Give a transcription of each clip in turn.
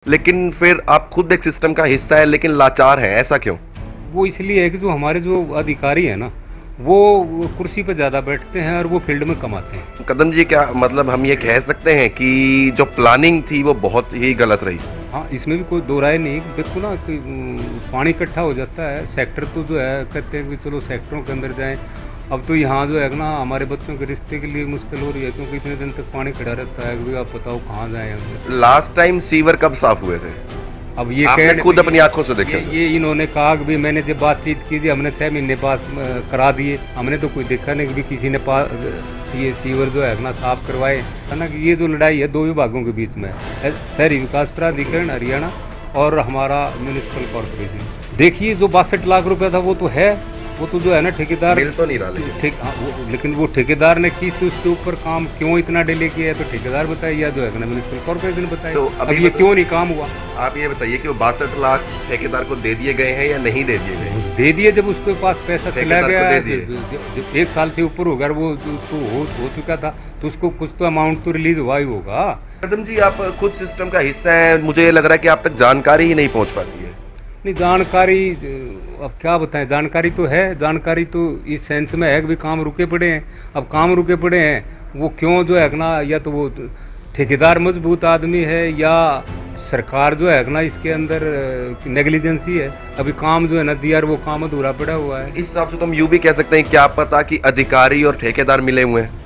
लेकिन फिर आप खुद एक सिस्टम का हिस्सा है लेकिन लाचार हैं, ऐसा क्यों? वो इसलिए है कि जो हमारे जो अधिकारी है ना, वो कुर्सी पर ज़्यादा बैठते हैं और वो फील्ड में कमाते हैं। कदम जी, क्या मतलब हम ये कह सकते हैं कि जो प्लानिंग थी वो बहुत ही गलत रही? हाँ, इसमें भी कोई दो राय नहीं। देखो ना कि पानी इकट्ठा हो जाता है, सेक्टर तो जो है कहते हैं कि चलो सेक्टरों के अंदर जाएं। अब तो यहाँ जो है ना हमारे बच्चों के रिश्ते के लिए मुश्किल हो रही है, क्योंकि इतने दिन तक पानी खड़ा रहता है कि भाई आप बताओ कहाँ जाएं हम। लास्ट टाइम सीवर कब साफ हुए थे? अब ये आपने खुद अपनी आंखों से देखे? ये इन्होंने कहा कि भी मैंने जब बातचीत की थी, हमने 6 महीने पास करा दिए, हमने तो कोई देखा नहीं कि भी किसी ने ये सीवर जो है ना साफ करवाए है ना। कि ये जो लड़ाई है दो विभागों के बीच में है, शहरी विकास प्राधिकरण हरियाणा और हमारा म्यूनिसिपल कॉर्पोरेशन। देखिए जो 62 लाख रुपया था वो तो है, वो तो जो है ना ठेकेदार मिल तो नहीं रहा लेकिन वो ठेकेदार ने किस उसके ऊपर काम क्यों इतना डिले किया है तो ठेकेदार बताए या जो है ना म्यूनिसिपल कॉर्पोरेशन बताए। तो अब ये क्यों नहीं काम हुआ? आप ये बताइए कि वो 62 लाख ठेकेदार को दे दिए गए हैं या नहीं दे दिए गए? दे दिए, जब उसके पास पैसा चला गया दे है, दिए। जब 1 साल से ऊपर होगा वो उसको हो चुका था तो उसको कुछ तो अमाउंट तो रिलीज हुआ ही होगा। कदम जी, आप खुद सिस्टम का हिस्सा हैं, मुझे ये लग रहा है कि आप तक जानकारी ही नहीं पहुंच पाती है। नहीं, जानकारी अब क्या बताएं, जानकारी तो है, जानकारी तो इस सेंस में है कि भी काम रुके पड़े हैं। अब काम रुके पड़े हैं वो क्यों जो है ना, या तो वो ठेकेदार मजबूत आदमी है या सरकार जो है ना इसके अंदर नेग्लिजेंसी है। अभी काम जो है ना दिया वो काम अधूरा पड़ा हुआ है। इस हिसाब से तो हम यूं भी कह सकते हैं, क्या पता कि अधिकारी और ठेकेदार मिले हुए हैं।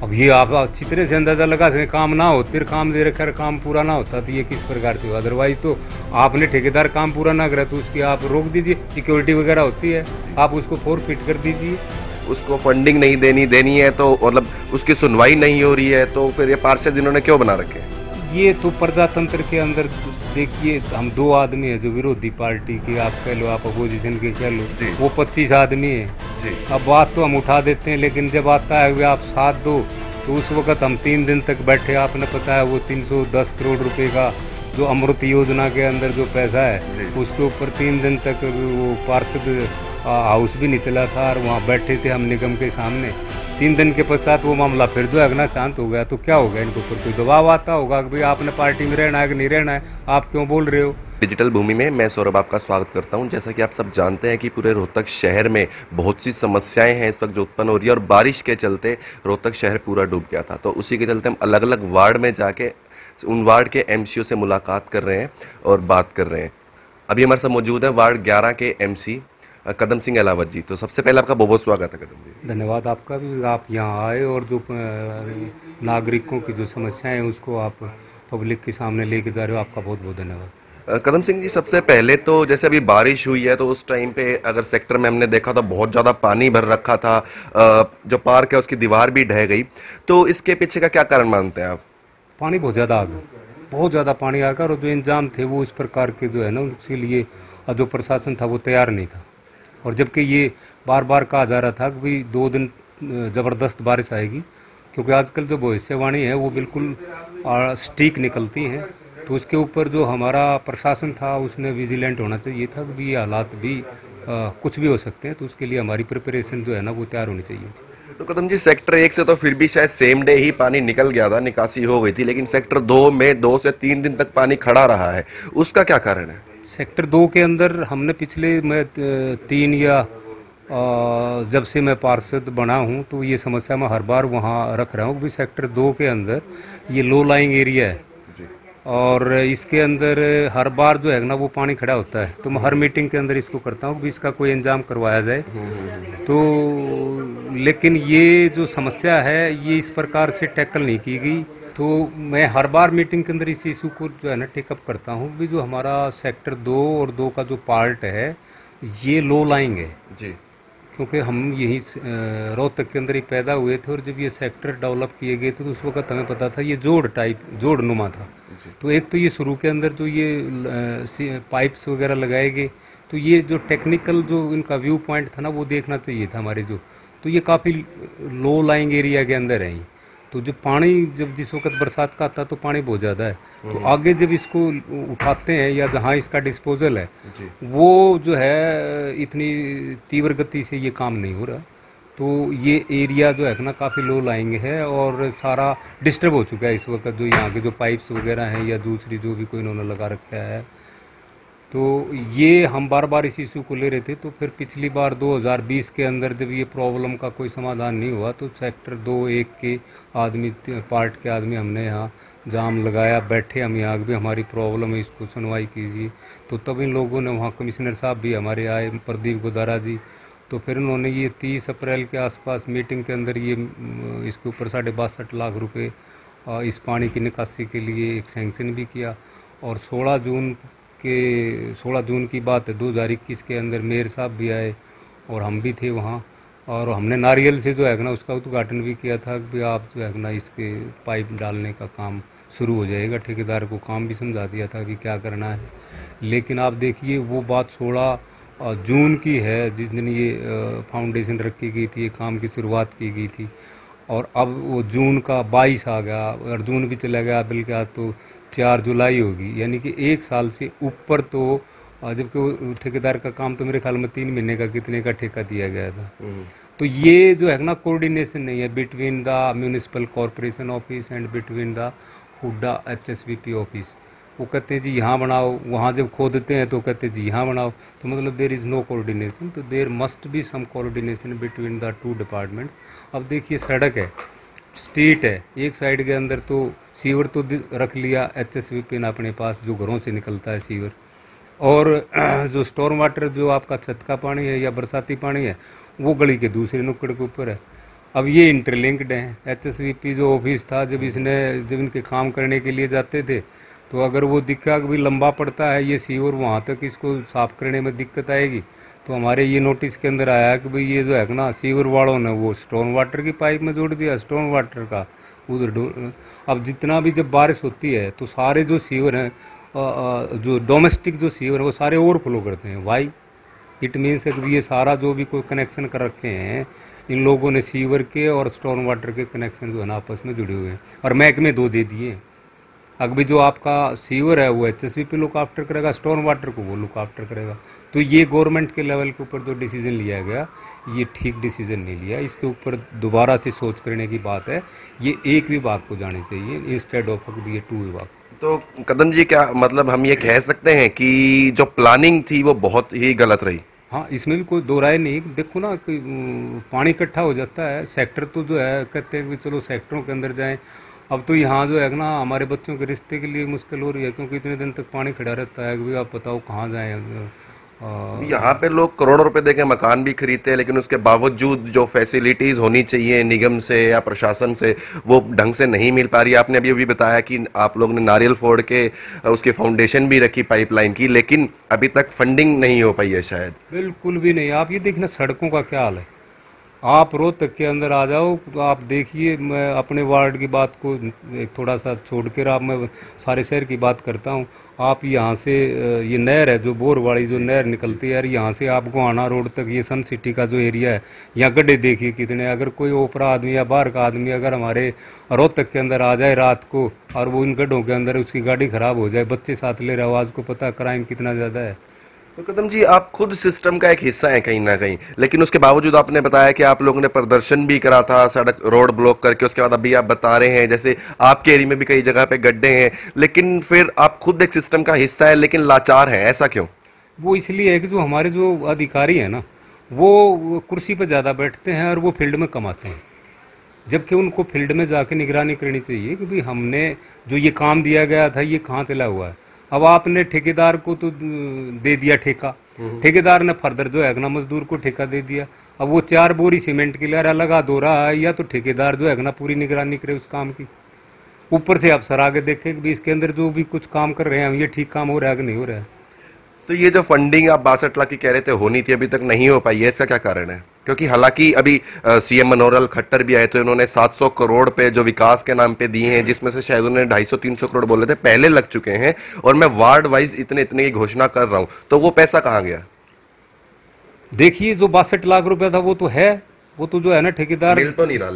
अब ये आप अच्छी तरह से अंदाजा लगा सकें, काम ना होते, काम दे रखा, काम पूरा ना होता तो ये किस प्रकार से हो। अदरवाइज तो आपने ठेकेदार काम पूरा ना करा तो उसकी आप रोक दीजिए, सिक्योरिटी वगैरह होती है, आप उसको फोरफिट कर दीजिए। उसको फंडिंग नहीं देनी है तो मतलब उसकी सुनवाई नहीं हो रही है, तो फिर ये पार्षद इन्होंने क्यों बना रखे हैं? ये तो प्रजातंत्र के अंदर देखिए, हम 2 आदमी है जो विरोधी पार्टी की आप कह लो, आप अपोजिशन के कह लो, वो 25 आदमी है जी। अब बात तो हम उठा देते हैं, लेकिन जब आता है आप साथ दो तो उस वक्त हम 3 दिन तक बैठे। आपने पता है वो 310 करोड़ रुपए का जो अमृत योजना के अंदर जो पैसा है उसके ऊपर 3 दिन तक वो पार्षद हाउस भी नहीं चला था और वहाँ बैठे थे हम निगम के सामने। 3 दिन के पश्चात वो मामला फिर जो है ना शांत हो गया। तो क्या हो गया, इनके ऊपर कोई दबाव आता होगा कि भाई आपने पार्टी में रहना है कि नहीं रहना है, आप क्यों बोल रहे हो। डिजिटल भूमि में मैं सौरभ आपका स्वागत करता हूं। जैसा कि आप सब जानते हैं कि पूरे रोहतक शहर में बहुत सी समस्याएं हैं इस वक्त जो उत्पन्न हो रही है, और बारिश के चलते रोहतक शहर पूरा डूब गया था। तो उसी के चलते हम अलग अलग वार्ड में जाके उन वार्ड के एमसीओ से मुलाकात कर रहे हैं और बात कर रहे हैं। अभी हमारे साथ मौजूद है वार्ड 11 के एमसी कदम सिंह अलावत जी। तो सबसे पहले आपका बहुत बहुत स्वागत है कदम जी। धन्यवाद आपका भी, आप यहाँ आए और जो नागरिकों की जो समस्याएं हैं उसको आप पब्लिक के सामने लेके जा रहे हो, आपका बहुत बहुत धन्यवाद। कदम सिंह जी, सबसे पहले तो जैसे अभी बारिश हुई है तो उस टाइम पे अगर सेक्टर में हमने देखा था बहुत ज़्यादा पानी भर रखा था, जो पार्क है उसकी दीवार भी ढह गई, तो इसके पीछे का क्या कारण मानते हैं आप? पानी बहुत ज़्यादा आ गया, बहुत ज़्यादा पानी आ गया, और जो इंतजाम थे वो इस प्रकार के जो है ना उसके लिए जो प्रशासन था वो तैयार नहीं था। और जबकि ये बार बार कहा जा रहा था कि भाई 2 दिन ज़बरदस्त बारिश आएगी, क्योंकि आजकल जो भविष्यवाणी है वो बिल्कुल सटीक निकलती हैं। तो उसके ऊपर जो हमारा प्रशासन था उसने विजिलेंट होना चाहिए था कि ये हालात भी कुछ भी हो सकते हैं, तो उसके लिए हमारी प्रिपरेशन जो है ना वो तैयार होनी चाहिए। तो कदम जी, सेक्टर 1 से तो फिर भी शायद सेम डे ही पानी निकल गया था, निकासी हो गई थी, लेकिन सेक्टर 2 में 2 से 3 दिन तक पानी खड़ा रहा है, उसका क्या कारण है? सेक्टर 2 के अंदर हमने पिछले 3 या जब से मैं पार्षद बना हूं तो ये समस्या मैं हर बार वहां रख रहा हूं कि सेक्टर 2 के अंदर ये लो लाइंग एरिया है और इसके अंदर हर बार जो है ना वो पानी खड़ा होता है। तो मैं हर मीटिंग के अंदर इसको करता हूँ कि इसका कोई इंतजाम करवाया जाए। तो लेकिन ये जो समस्या है ये इस प्रकार से टैकल नहीं की गई। तो मैं हर बार मीटिंग के अंदर इस इशू को जो है ना टेकअप करता हूँ कि जो हमारा सेक्टर 2 और 2 का जो पार्ट है ये लो लाइंग है जी, क्योंकि हम यही रोहतक के अंदर ही पैदा हुए थे और जब ये सेक्टर डेवलप किए गए थे तो उस वक्त हमें पता था ये जोड़ नुमा था। तो एक तो ये शुरू के अंदर जो ये पाइप्स वगैरह लगाए गए, तो ये जो टेक्निकल जो इनका व्यू पॉइंट था ना वो देखना चाहिए था हमारे जो, तो ये काफ़ी लो लाइंग एरिया के अंदर है। तो जो पानी जब जिस वक्त बरसात का आता है तो पानी बहुत ज़्यादा है, तो आगे जब इसको उठाते हैं या जहाँ इसका डिस्पोजल है वो जो है इतनी तीव्र गति से ये काम नहीं हो रहा। तो ये एरिया जो है ना काफ़ी लो लाइंग है और सारा डिस्टर्ब हो चुका है इस वक्त, जो यहाँ के जो पाइप्स वगैरह हैं या दूसरी जो भी कोई इन्होंने लगा रखा है। तो ये हम बार बार इस इशू को ले रहे थे। तो फिर पिछली बार 2020 के अंदर जब ये प्रॉब्लम का कोई समाधान नहीं हुआ तो सेक्टर 2-1 के आदमी, पार्ट के आदमी हमने यहाँ जाम लगाया, बैठे हम यहाँ भी हमारी प्रॉब्लम है, इसको सुनवाई कीजिए। तो तब इन लोगों ने, वहाँ कमिश्नर साहब भी हमारे आए, प्रदीप गोदारा जी, तो फिर उन्होंने ये 30 अप्रैल के आसपास मीटिंग के अंदर ये इसके ऊपर 62.5 लाख रुपए इस पानी की निकासी के लिए एक सैंक्शन भी किया। और 16 जून की बात है 2021 के अंदर मेयर साहब भी आए और हम भी थे वहाँ, और हमने नारियल से जो है ना उसका उद्घाटन भी किया था कि आप जो है ना इसके पाइप डालने का काम शुरू हो जाएगा। ठेकेदार को काम भी समझा दिया था कि क्या करना है। लेकिन आप देखिए वो बात 16 जून की है जिस दिन ये फाउंडेशन रखी गई थी, ये काम की शुरुआत की गई थी, और अब वो जून का 22 आ गया और जून भी चला गया, बल्कि आज तो 4 जुलाई होगी, यानी कि 1 साल से ऊपर। तो जबकि ठेकेदार का काम तो मेरे ख्याल में 3 महीने का कितने का ठेका दिया गया था। तो ये जो है ना कोऑर्डिनेशन नहीं है between the municipal corporation office and between the Hooda HSBP office. वो कहते हैं जी यहाँ बनाओ, वहाँ जब खोदते हैं तो कहते हैं जी यहाँ बनाओ, तो मतलब देर इज़ नो कोऑर्डिनेशन। तो there must be some coordination between the 2 departments. अब देखिए सड़क है, स्ट्रीट है, एक साइड के अंदर तो सीवर तो रख लिया HSBP ने अपने पास, जो घरों से निकलता है सीवर, और जो स्टॉर्म वाटर जो आपका छत का पानी है या बरसाती पानी है वो गली के दूसरे नुक्कड़ के ऊपर है। अब ये इंटरलिंक्ड हैं। HSBP जो ऑफिस था, जब इनके काम करने के लिए जाते थे तो अगर वो दिखा कि भाई लंबा पड़ता है ये सीवर, वहाँ तक इसको साफ करने में दिक्कत आएगी, तो हमारे ये नोटिस के अंदर आया कि भाई ये जो है ना सीवर वालों ने वो स्टॉर्म वाटर की पाइप में जोड़ दिया, स्टॉर्म वाटर का उधर। अब जितना भी जब बारिश होती है तो सारे जो सीवर हैं, जो डोमेस्टिक जो सीवर है वो सारे ओवरफ्लो करते हैं। वाई इट मीन्स कि ये सारा जो भी कोई कनेक्शन कर रखे हैं इन लोगों ने, सीवर के और स्टॉर्म वाटर के कनेक्शन जो है ना आपस में जुड़े हुए हैं, और महकमे 2 दे दिए। अभी जो आपका सीवर है वो HSBP लुक आफ्टर करेगा, स्टॉर्म वाटर को वो लुक आफ्टर करेगा। तो ये गवर्नमेंट के लेवल के ऊपर जो डिसीजन लिया गया ये ठीक डिसीजन नहीं लिया, इसके ऊपर दोबारा से सोच करने की बात है। ये एक विभाग को जानी चाहिए इंस्टेड ऑफ ये 2 विभाग। तो कदम जी, क्या मतलब हम ये कह सकते हैं कि जो प्लानिंग थी वो बहुत ही गलत रही? हाँ, इसमें भी कोई दो राय नहीं। देखो ना कि पानी इकट्ठा हो जाता है, सेक्टर तो जो है कहते हैं कि चलो सेक्टरों के अंदर जाएं। अब तो यहाँ जो है ना हमारे बच्चों के रिश्ते के लिए मुश्किल हो रही है, क्योंकि इतने दिन तक पानी खड़ा रहता है कि भाई आप बताओ कहाँ जाएं। यहाँ पे लोग करोड़ों रुपए देके मकान भी खरीदते हैं, लेकिन उसके बावजूद जो फैसिलिटीज होनी चाहिए निगम से या प्रशासन से वो ढंग से नहीं मिल पा रही है। आपने अभी अभी बताया कि आप लोगों ने नारियल फोड़ के उसकी फाउंडेशन भी रखी पाइपलाइन की, लेकिन अभी तक फंडिंग नहीं हो पाई है शायद। बिल्कुल भी नहीं। आप ये देखना सड़कों का क्या हाल है, आप रोहतक के अंदर आ जाओ तो आप देखिए। मैं अपने वार्ड की बात को एक थोड़ा सा छोड़कर आप मैं सारे शहर की बात करता हूँ। आप यहाँ से ये नहर है जो बोरवाड़ी जो नहर निकलती है यार, यहाँ से आप गोहाना रोड तक ये सन सिटी का जो एरिया है, यहाँ गड्ढे देखिए कितने। अगर कोई ओपरा आदमी या बाहर का आदमी अगर हमारे रोहतक के अंदर आ जाए रात को और वो इन गड्ढों के अंदर उसकी गाड़ी खराब हो जाए, बच्चे साथ ले रहा हो, आज को पता क्राइम कितना ज़्यादा है। तो कदम जी, आप खुद सिस्टम का एक हिस्सा है कहीं ना कहीं, लेकिन उसके बावजूद आपने बताया कि आप लोगों ने प्रदर्शन भी करा था सड़क रोड ब्लॉक करके। उसके बाद अभी आप बता रहे हैं जैसे आपके एरिया में भी कई जगह पे गड्ढे हैं, लेकिन फिर आप खुद एक सिस्टम का हिस्सा है लेकिन लाचार हैं, ऐसा क्यों? वो इसलिए है कि जो हमारे जो अधिकारी हैं ना वो कुर्सी पर ज़्यादा बैठते हैं और वो फील्ड में कम आते हैं, जबकि उनको फील्ड में जाके निगरानी करनी चाहिए कि भाई हमने जो ये काम दिया गया था ये कहाँ चला हुआ है। अब आपने ठेकेदार को तो दे दिया ठेका, ठेकेदार ने फर्दर जो है ना मजदूर को ठेका दे दिया। अब वो 4 बोरी सीमेंट के लिए लगा दो रहा है, या तो ठेकेदार जो है ना पूरी निगरानी करे उस काम की, ऊपर से अफसर आगे देखे कि इसके अंदर जो भी कुछ काम कर रहे हैं ये ठीक काम हो रहा है कि नहीं हो रहा है। तो ये जो फंडिंग आप 62 लाख की कह रहे थे होनी थी, अभी तक नहीं हो पाई है, इसका क्या कारण है? क्योंकि हालांकि अभी CM मनोहर खट्टर भी आए थे, उन्होंने 700 करोड़ पे जो विकास के नाम पे दिए हैं, जिसमें से शायद उन्होंने 250-300 करोड़ बोले थे, पहले लग चुके हैं, और मैं वार्ड वाइज इतने इतने की घोषणा कर रहा हूं, तो वो पैसा कहाँ गया? देखिए जो 62 लाख रुपया था वो तो है, वो तो जो है ना ठेकेदार मिल तो नहीं रहा,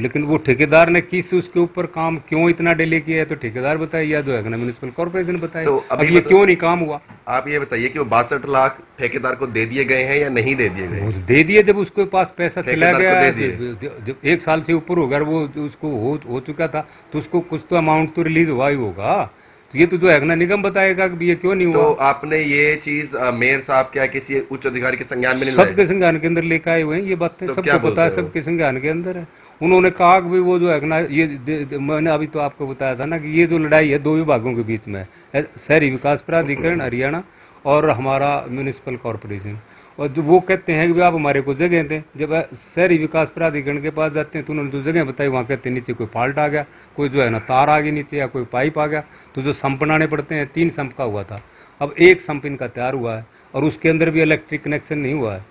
लेकिन वो ठेकेदार ने किस उसके ऊपर काम क्यों इतना डिले किया है तो ठेकेदार बताए या जो है ना म्युनिसिपल कॉर्पोरेशन बताए। तो अब ये क्यों नहीं काम हुआ? आप ये बताइए कि वो 62 लाख ठेकेदार को दे दिए गए हैं या नहीं दे दिए गए? वो दे दिए, जब उसके पास पैसा चला ठेकेदार को गया, दे दिए। जब 1 साल से ऊपर हो गया, वो उसको हो चुका था, तो उसको कुछ तो अमाउंट तो रिलीज हुआ ही होगा। तो ये तो जो है ना निगम बताएगा कि ये क्यों नहीं हुआ। तो आपने ये चीज मेयर साहब क्या किसी उच्च अधिकारी के संज्ञान में नहीं सबके लाए? संज्ञान के अंदर लेकर आए हुए हैं ये बातें, तो क्या सबको बोलते पता है, हैं वो? सबके संज्ञान के अंदर है। उन्होंने कहा कि भाई वो जो है ना ये मैंने अभी तो आपको बताया था ना कि ये जो लड़ाई है 2 विभागों के बीच में है, शहरी विकास प्राधिकरण हरियाणा और हमारा म्यूनिसिपल कॉरपोरेशन। और जो वो कहते हैं कि भाई आप हमारे को जगह दें, जब शहरी विकास प्राधिकरण के पास जाते हैं तो उन्होंने जो जगह बताई वहाँ कहते हैं नीचे कोई फॉल्ट आ गया, कोई जो है ना तार आ गई नीचे या कोई पाइप आ गया, तो जो संप बनाने पड़ते हैं 3 संप का हुआ था, अब 1 संप इनका तैयार हुआ है और उसके अंदर भी इलेक्ट्रिक कनेक्शन नहीं हुआ है।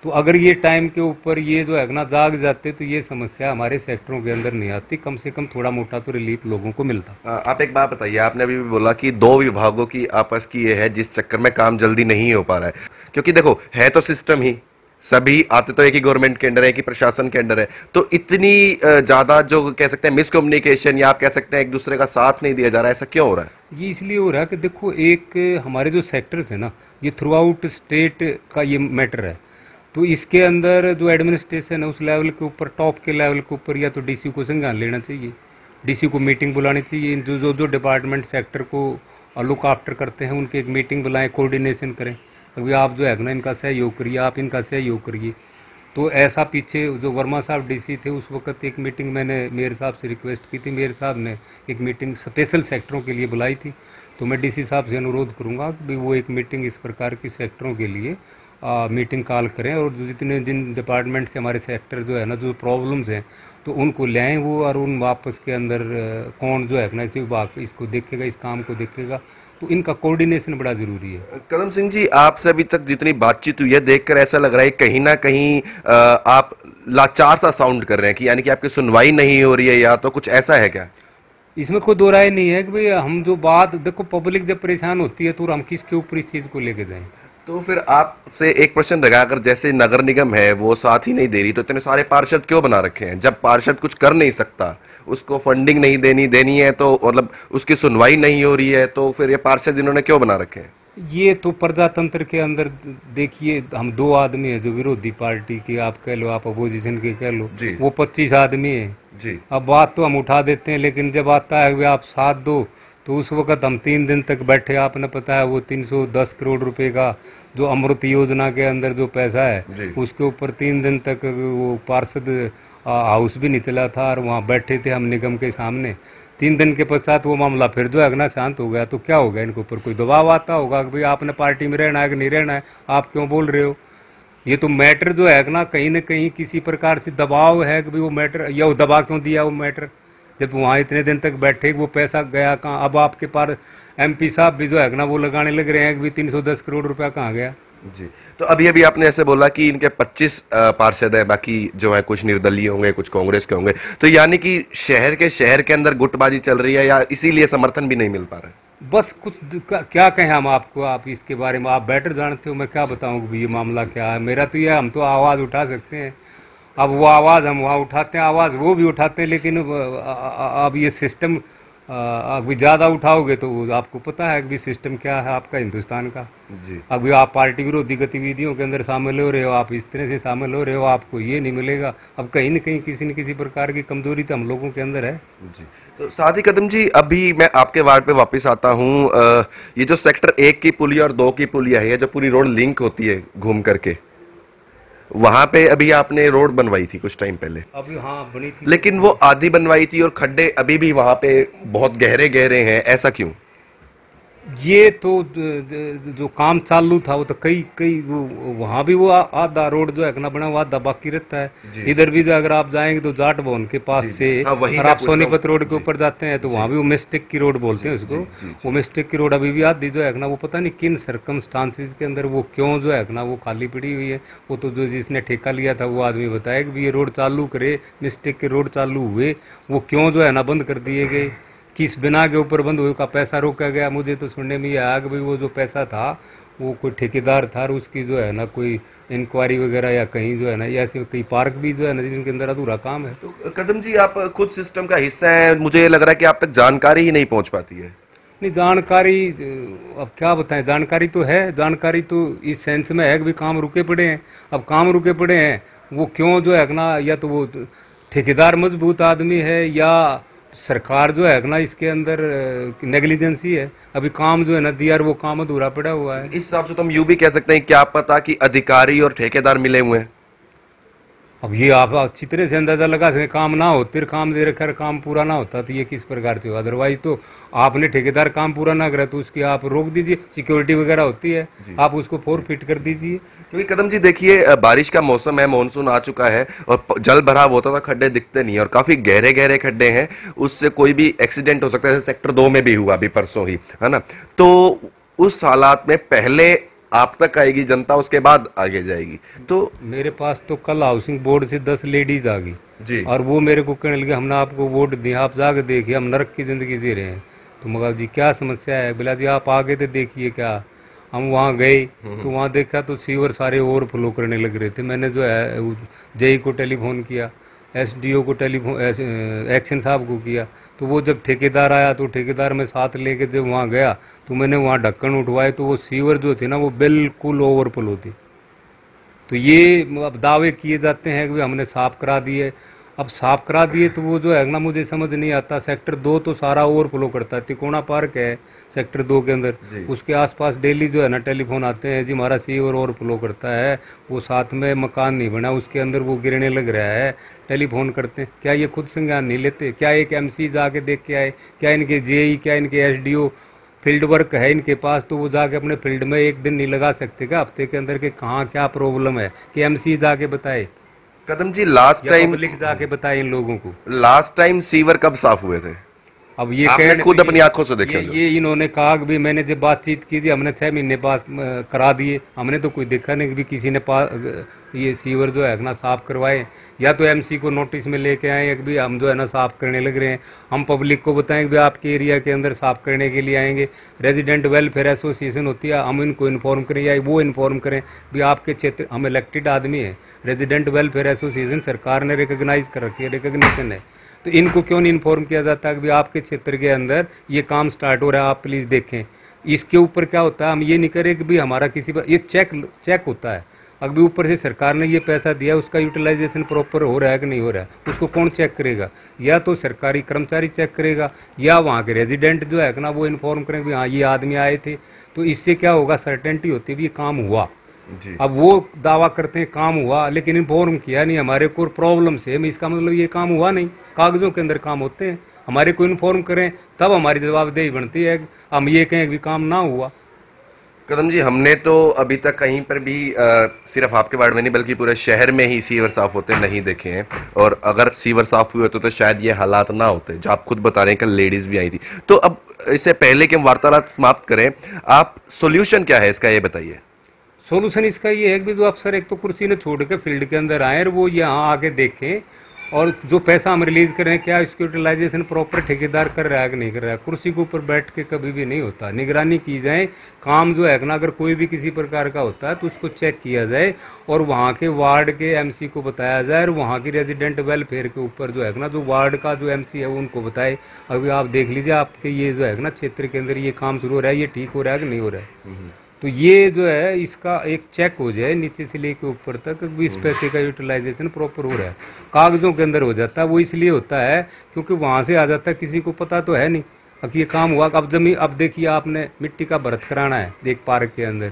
तो अगर ये टाइम के ऊपर ये जो है ना जाग जाते तो ये समस्या हमारे सेक्टरों के अंदर नहीं आती, कम से कम थोड़ा मोटा तो रिलीफ लोगों को मिलता। आप एक बात बताइए, आपने अभी भी बोला कि 2 विभागों की आपस की ये है जिस चक्कर में काम जल्दी नहीं हो पा रहा है, क्योंकि देखो है तो सिस्टम ही, सभी आते तो एक ही गवर्नमेंट के अंडर है, एक ही प्रशासन के अंडर है, तो इतनी ज्यादा जो कह सकते हैं मिसकम्युनिकेशन या आप कह सकते हैं एक दूसरे का साथ नहीं दिया जा रहा है, ऐसा क्यों हो रहा है? ये इसलिए हो रहा है कि देखो एक हमारे जो सेक्टर्स है ना ये थ्रू आउट स्टेट का ये मैटर है, तो इसके अंदर जो एडमिनिस्ट्रेशन है उस लेवल के ऊपर, टॉप के लेवल के ऊपर या तो डीसी को संज्ञान लेना चाहिए, डीसी को मीटिंग बुलानी चाहिए, जो जो जो डिपार्टमेंट सेक्टर को लुक आफ्टर करते हैं उनकी एक मीटिंग बुलाएं, कोऑर्डिनेशन करें, अभी आप जो है ना इनका सहयोग करिए, आप इनका सहयोग करिए। तो ऐसा पीछे जो वर्मा साहब डीसी थे उस वक्त एक मीटिंग मैंने मेयर साहब से रिक्वेस्ट की थी, मेयर साहब ने एक मीटिंग स्पेशल सेक्टरों के लिए बुलाई थी, तो मैं डीसी साहब से अनुरोध करूंगा कि वो एक मीटिंग इस प्रकार की सेक्टरों के लिए मीटिंग कॉल करें और जो जिन डिपार्टमेंट से हमारे सेक्टर जो है ना जो प्रॉब्लम्स हैं तो उनको ले आएँ वो, और उन वापस के अंदर कौन जो है ना इस विभाग इसको देखेगा, इस काम को देखेगा, तो इनका कोऑर्डिनेशन बड़ा जरूरी है। कदम सिंह जी, आपसे अभी तक जितनी बातचीत हुई है देखकर ऐसा लग रहा है कहीं ना कहीं आप लाचार सा साउंड कर रहे हैं कि यानी कि आपकी सुनवाई नहीं हो रही है, या तो कुछ ऐसा है क्या? इसमें कोई दो राय नहीं है कि भाई हम जो बात देखो, पब्लिक जब परेशान होती है तो हम किसके ऊपर इस चीज को लेके जाएं। तो फिर आपसे एक प्रश्न रहेगा, अगर जैसे नगर निगम है वो साथ ही नहीं दे रही तो इतने सारे पार्षद क्यों बना रखे हैं? जब पार्षद कुछ कर नहीं सकता, उसको फंडिंग नहीं देनी है, तो मतलब उसकी सुनवाई नहीं हो रही है, तो फिर ये पार्षद इन्होंने क्यों बना रखे हैं? ये तो प्रजातंत्र के अंदर देखिए, हम 2 आदमी है जो विरोधी पार्टी के, आप कह लो, आप अपोजिशन के कह लो, वो 25 आदमी है जी। अब बात तो हम उठा देते हैं, लेकिन जब आता है कि आप साथ दो, तो उस वक्त हम 3 दिन तक बैठे, आपने पता है वो 310 करोड़ रुपए का जो अमृत योजना के अंदर जो पैसा है उसके ऊपर 3 दिन तक वो पार्षद हाउस भी नहीं चला था और वहाँ बैठे थे हम निगम के सामने। 3 दिन के पश्चात वो मामला फिर जो है ना शांत हो गया, तो क्या हो गया, इनके ऊपर कोई दबाव आता होगा कि भाई आपने पार्टी में रहना है कि नहीं रहना है, आप क्यों बोल रहे हो। ये तो मैटर जो है ना कहीं किसी प्रकार से दबाव है कि भाई वो मैटर, या वो दबा क्यों दिया वो मैटर, जब वहाँ इतने दिन तक बैठे वो पैसा गया कहाँ। अब आपके पास एमपी साहब भी जो है ना वो लगाने लग रहे हैं कि 310 करोड़ रुपया कहाँ गया जी। तो अभी आपने ऐसे बोला कि इनके 25 पार्षद है, बाकी जो है कुछ निर्दलीय होंगे, कुछ कांग्रेस के होंगे, तो यानी कि शहर के अंदर गुटबाजी चल रही है या इसीलिए समर्थन भी नहीं मिल पा रहा है? बस कुछ क्या कहें हम आपको, आप इसके बारे में आप बेटर जानते हो, मैं क्या बताऊं कि ये मामला क्या है। मेरा तो ये, हम तो आवाज़ उठा सकते हैं, अब वो आवाज़ हम वहाँ उठाते हैं, आवाज़ वो भी उठाते हैं, लेकिन अब ये सिस्टम अभी ज़्यादा उठाओगे तो आपको पता है कि सिस्टम क्या है आपका हिंदुस्तान का जी। अभी आप पार्टी विरोधी गतिविधियों के अंदर शामिल हो रहे हो, आप इस तरह से शामिल हो रहे हो, आपको ये नहीं मिलेगा। अब कहीं न कहीं किसी न किसी प्रकार की कमजोरी तो हम लोगों के अंदर है जी। तो साथ ही कदम जी, अभी मैं आपके वार्ड पे वापस आता हूँ, ये जो सेक्टर 1 की पुलिया और 2 की पुलिया है, जो पूरी रोड लिंक होती है घूम करके, वहां पे अभी आपने रोड बनवाई थी कुछ टाइम पहले, अभी हाँ बनी थी, लेकिन वो आधी बनवाई थी और खड्डे अभी भी वहां पे बहुत गहरे गहरे हैं, ऐसा क्यों? ये तो जो काम चालू था वो तो कई वहाँ भी वो आधा रोड जो है ना बना हुआ, आधा बाकी रहता है। इधर भी जो अगर आप जाएंगे तो जाट भवन के पास से अगर आप सोनीपत रोड के ऊपर जाते हैं तो वहाँ भी वो मिस्टेक की रोड बोलते हैं उसको, वो मिस्टेक की रोड अभी भी आधी जो है ना वो पता नहीं किन सर्कमस्टांसिस के अंदर वो क्यों जो है ना वो खाली पड़ी हुई है। वो तो जो जिसने ठेका लिया था वो आदमी बताया कि ये रोड चालू करे, मिस्टेक के रोड चालू हुए, वो क्यों जो है ना बंद कर दिए गए, किस बिना के ऊपर बंद हुए का पैसा रोका गया। मुझे तो सुनने में ये आया कि भाई वो जो पैसा था वो कोई ठेकेदार था और उसकी जो है ना कोई इंक्वायरी वगैरह या कहीं जो है ना ऐसे कई पार्क भी जो है ना जिनके अंदर अधूरा काम है। तो कदम जी, आप खुद सिस्टम का हिस्सा है, मुझे लग रहा है कि आप तक जानकारी ही नहीं पहुंच पाती है। नहीं, जानकारी अब क्या बताएं, जानकारी तो है, जानकारी तो इस सेंस में है कि भी काम रुके पड़े हैं। अब काम रुके पड़े हैं, वो क्यों जो है ना, या तो वो ठेकेदार मजबूत आदमी है या सरकार जो है ना इसके अंदर नेग्लिजेंसी है। अभी काम जो है ना दिया, वो काम अधूरा पड़ा हुआ है। इस हिसाब से तो हम यूं भी कह सकते हैं, क्या पता कि अधिकारी और ठेकेदार मिले हुए हैं। अब ये आप अच्छी तरह से अंदाजा लगा सकें, काम ना होते, काम दे रखा, काम पूरा ना होता तो ये किस प्रकार से होगा। अदरवाइज तो आपने ठेकेदार काम पूरा ना करा तो उसकी आप रोक दीजिए, सिक्योरिटी वगैरह होती है, आप उसको फोरफिट कर दीजिए। क्योंकि कदम जी देखिए, बारिश का मौसम है, मानसून आ चुका है और जल भराव होता था, खड्डे दिखते नहीं और काफी गहरे गहरे खड्डे हैं, उससे कोई भी एक्सीडेंट हो सकता है। जैसे सेक्टर 2 में भी हुआ अभी परसों ही, है ना। तो उस हालात में पहले आप तक आएगी जनता, उसके बाद आगे जाएगी। तो मेरे पास तो कल हाउसिंग बोर्ड से 10 लेडीज आ गई जी, और वो मेरे को कहने लगे हमने आपको वोट दिया, आप जाके देखिए, हम नरक की जिंदगी जी रहे हैं। तो मगर जी क्या समस्या है, बोला जी आप आगे तो देखिए क्या। हम वहाँ गए तो वहाँ देखा तो सीवर सारे ओवरफ्लो करने लग रहे थे। मैंने जो है जेई को टेलीफोन किया, एसडीओ को टेलीफोन, एक्शन साहब को किया। तो वो जब ठेकेदार आया तो ठेकेदार में साथ लेके जब वहाँ गया तो मैंने वहाँ ढक्कन उठवाए तो वो सीवर जो थे ना वो बिल्कुल ओवरफ्लो थी। तो ये अब दावे किए जाते हैं कि हमने साफ करा दिए। अब साफ करा दिए तो वो जो है ना मुझे समझ नहीं आता, सेक्टर 2 तो सारा ओवरफ्लो करता है। तिकोना पार्क है सेक्टर 2 के अंदर, उसके आसपास डेली जो है ना टेलीफोन आते हैं, जी हमारा सीवर ओवरफ्लो करता है, वो साथ में मकान नहीं बना उसके अंदर वो गिरने लग रहा है। टेलीफोन करते हैं, क्या ये खुद संज्ञान नहीं लेते? क्या एक एमसी जाके देख के आए? क्या इनके जेई, क्या इनके एसडीओ फील्ड वर्क है इनके पास, तो वो जाके अपने फील्ड में एक दिन नहीं लगा सकते क्या हफ्ते के अंदर के कहाँ क्या प्रॉब्लम है कि एमसी जाके बताए? कदम जी लास्ट टाइम पब्लिक जाके बताए इन लोगों को। लास्ट टाइम सीवर कब साफ हुए थे? अब ये आपने खुद अपनी आंखों से देखे? ये इन्होंने कहा कि भी मैंने जब बातचीत की थी, हमने 6 महीने पास करा दिए, हमने तो कोई देखा नहीं कि भी किसी ने ये सीवर जो है ना साफ करवाए, या तो एमसी को नोटिस में लेके आए कि भी हम जो है ना साफ करने लग रहे हैं। हम पब्लिक को बताएं कि भी आपके एरिया के अंदर साफ करने के लिए आएंगे। रेजिडेंट वेलफेयर एसोसिएशन होती है, हम इनको इन्फॉर्म करें या वो इन्फॉर्म करें भी आपके क्षेत्र, हम इलेक्टेड आदमी है। रेजिडेंट वेलफेयर एसोसिएशन सरकार ने रिकॉग्नाइज कर रखी है, रिकॉग्निशन है, तो इनको क्यों नहीं इन्फॉर्म किया जाता कि भी आपके क्षेत्र के अंदर ये काम स्टार्ट हो रहा है, आप प्लीज देखें। इसके ऊपर क्या होता है, हम ये नहीं करें कि भी हमारा किसी पर ये चेक होता है। अगर ऊपर से सरकार ने ये पैसा दिया, उसका यूटिलाइजेशन प्रॉपर हो रहा है कि नहीं हो रहा है, उसको कौन चेक करेगा? या तो सरकारी कर्मचारी चेक करेगा या वहाँ के रेजिडेंट जो है ना वो इन्फॉर्म करें कि हाँ ये आदमी आए थे। तो इससे क्या होगा, सर्टेनिटी होती है भी ये काम हुआ जी। अब वो दावा करते हैं काम हुआ, लेकिन इन्फॉर्म किया नहीं हमारे को प्रॉब्लम से, इसका मतलब ये काम हुआ नहीं। कागजों के अंदर काम होते हैं, हमारे को इन्फॉर्म करें तब हमारी जवाबदेही बनती है। हम ये कहें कि काम ना हुआ। कदम जी हमने तो अभी तक कहीं पर भी सिर्फ आपके वार्ड में नहीं बल्कि पूरे शहर में ही सीवर साफ होते नहीं देखे हैं, और अगर सीवर साफ हुए तो शायद ये हालात ना होते जो आप खुद बता रहे हैं। कल लेडीज भी आई थी। तो अब इससे पहले कि हम वार्तालाप समाप्त करें, आप सोल्यूशन क्या है इसका ये बताइए। सोल्यूशन इसका ये है कि जो अफसर एक तो कुर्सी ने छोड़ के फील्ड के अंदर आए और वो यहाँ आके देखें, और जो पैसा हम रिलीज कर रहे हैं क्या इसकी यूटिलाइजेशन प्रॉपर ठेकेदार कर रहा है कि नहीं कर रहा है। कुर्सी के ऊपर बैठ के कभी भी नहीं होता, निगरानी की जाए। काम जो है ना अगर कोई भी किसी प्रकार का होता है तो उसको चेक किया जाए और वहाँ के वार्ड के एमसी को बताया जाए, और वहाँ की रेजिडेंट वेलफेयर के ऊपर जो है ना जो वार्ड का जो एमसी है वो उनको बताए, अभी आप देख लीजिए आपके ये जो है ना क्षेत्र के अंदर ये काम शुरू हो रहा है, ये ठीक हो रहा है कि नहीं हो रहा है। तो ये जो है इसका एक चेक हो जाए नीचे से लेके ऊपर तक, इस पैसे का यूटिलाइजेशन प्रॉपर हो रहा है। कागजों के अंदर हो जाता है, वो इसलिए होता है क्योंकि वहां से आ जाता है, किसी को पता तो है नहीं अब ये काम हुआ। अब जमीन, अब देखिए आपने मिट्टी का भरत कराना है एक पार्क के अंदर,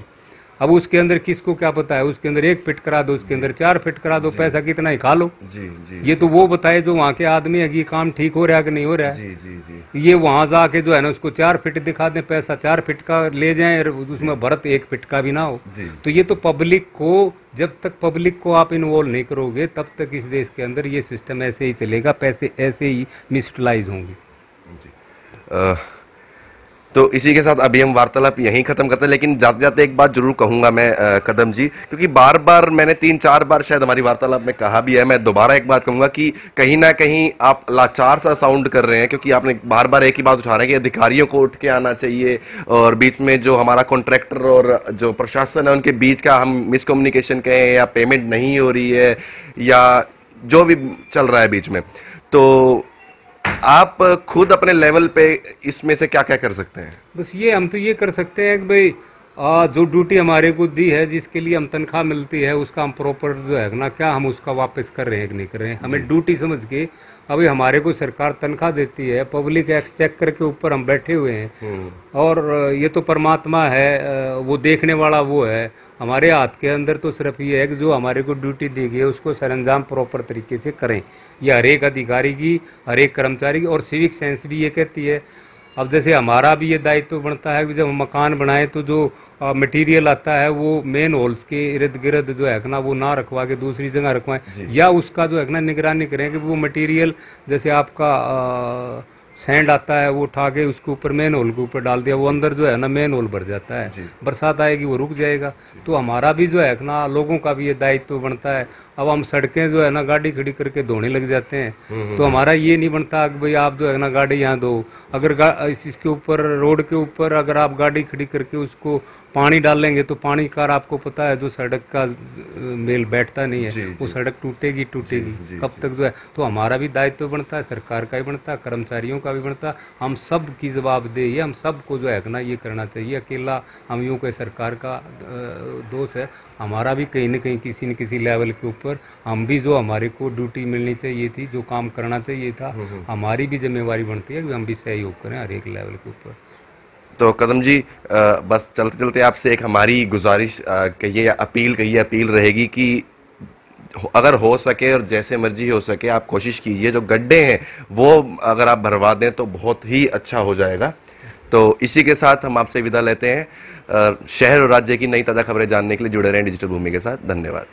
अब उसके अंदर किसको क्या पता है, उसके अंदर 1 फीट करा दो, उसके अंदर 4 फीट करा दो, पैसा कितना ही खा लो जी। ये तो वो बताए जो वहाँ के आदमी है कि काम ठीक हो रहा है कि नहीं हो रहा है जी। ये वहां जाके जो है ना उसको 4 फीट दिखा दें, पैसा 4 फीट का ले जाएं और उसमें भरत 1 फीट का भी ना हो। तो ये तो पब्लिक को, जब तक पब्लिक को आप इन्वॉल्व नहीं करोगे तब तक इस देश के अंदर ये सिस्टम ऐसे ही चलेगा, पैसे ऐसे ही मिसयूटिलाइज होंगे। तो इसी के साथ अभी हम वार्तालाप यहीं खत्म करते हैं, लेकिन जाते जाते एक बात जरूर कहूंगा मैं कदम जी, क्योंकि बार बार मैंने 3-4 बार शायद हमारी वार्तालाप में कहा भी है, मैं दोबारा एक बात कहूंगा कि कहीं ना कहीं आप लाचार सा साउंड कर रहे हैं, क्योंकि आपने बार बार एक ही बात उठा रहे हैं कि अधिकारियों को उठ के आना चाहिए और बीच में जो हमारा कॉन्ट्रैक्टर और जो प्रशासन है उनके बीच का हम मिसकम्युनिकेशन कहें या पेमेंट नहीं हो रही है या जो भी चल रहा है बीच में। तो आप खुद अपने लेवल पे इसमें से क्या क्या कर सकते हैं? बस ये हम तो ये कर सकते हैं कि भाई जो ड्यूटी हमारे को दी है, जिसके लिए हम तनख्वाह मिलती है, उसका हम प्रॉपर जो है ना, क्या हम उसका वापस कर रहे हैं कि नहीं कर रहे हैं, हमें ड्यूटी समझ के। अभी हमारे को सरकार तनख्वाह देती है, पब्लिक एक्सचेकर के ऊपर हम बैठे हुए हैं, और ये तो परमात्मा है, वो देखने वाला वो है। हमारे हाथ के अंदर तो सिर्फ ये है कि जो हमारे को ड्यूटी दी गई है उसको सरंजाम प्रॉपर तरीके से करें। ये हर एक अधिकारी की, हर एक कर्मचारी की, और सिविक सेंस भी ये कहती है। अब जैसे हमारा भी ये दायित्व बनता है कि जब हम मकान बनाए तो जो मटेरियल आता है वो मेन होल्स के इर्द गिर्द जो है ना वो ना रखवा के दूसरी जगह रखवाएं, या उसका जो है ना निगरानी करें कि वो मटेरियल जैसे आपका सैंड आता है वो उठा के उसके ऊपर मेन होल के ऊपर डाल दिया, वो अंदर जो है ना मेन होल भर जाता है, बरसात आएगी वो रुक जाएगा। तो हमारा भी जो है ना लोगों का भी ये दायित्व बनता है। अब हम सड़कें जो है ना गाड़ी खड़ी करके धोने लग जाते हैं, तो हमारा ये नहीं बनता कि भाई आप जो है ना गाड़ी यहाँ दो। अगर इसके ऊपर रोड के ऊपर अगर आप गाड़ी खड़ी करके उसको पानी डालेंगे तो पानी का आपको पता है जो सड़क का मेल बैठता नहीं है, वो सड़क टूटेगी टूटेगी कब तक जो है। तो हमारा भी दायित्व बनता है, सरकार का भी बनता है, कर्मचारियों का भी बनता है, हम सब की जवाबदेही है, हम सबको जो है ना ये करना चाहिए। अकेला हम यूँ कहे सरकार का दोष है, हमारा भी कहीं न कहीं किसी न किसी लेवल के ऊपर हम भी जो हमारे को ड्यूटी मिलनी चाहिए थी, जो काम करना चाहिए था, हमारी भी जिम्मेवारी बनती है कि हम भी सहयोग करें हर एक लेवल के ऊपर। तो कदम जी, बस चलते चलते आपसे एक हमारी गुजारिश कहिए या अपील रहेगी कि अगर हो सके और जैसे मर्जी हो सके आप कोशिश कीजिए, जो गड्ढे हैं वो अगर आप भरवा दें तो बहुत ही अच्छा हो जाएगा। तो इसी के साथ हम आपसे विदा लेते हैं। शहर और राज्य की नई ताज़ा खबरें जानने के लिए जुड़े रहें डिजिटल भूमि के साथ। धन्यवाद।